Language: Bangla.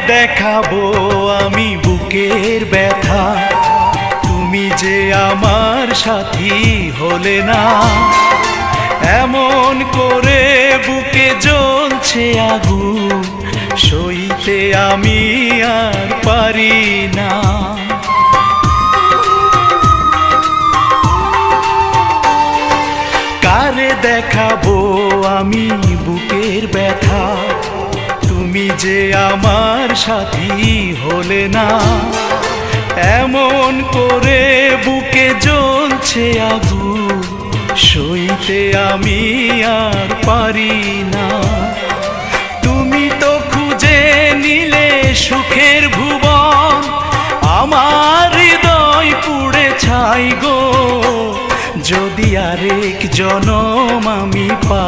দেখাবো আমি বুকের ব্যথা, তুমি যে আমার সাথী হলে না। এমন করে বুকে জ্বলছে আগুন, সইতে আমি আর পারি না। কারে দেখাবো আমি বুকের ব্যথা, তুমি যে আমার সাথী হলে না। এমন করে বুকে জ্বলছে আগুন, সইতে আমি আর পারি না। তুমি তো খুঁজে নিলে সুখের ভুবন, আমার হৃদয় পুড়ে ছাই গো। যদি আরেক জনম আমি পাই।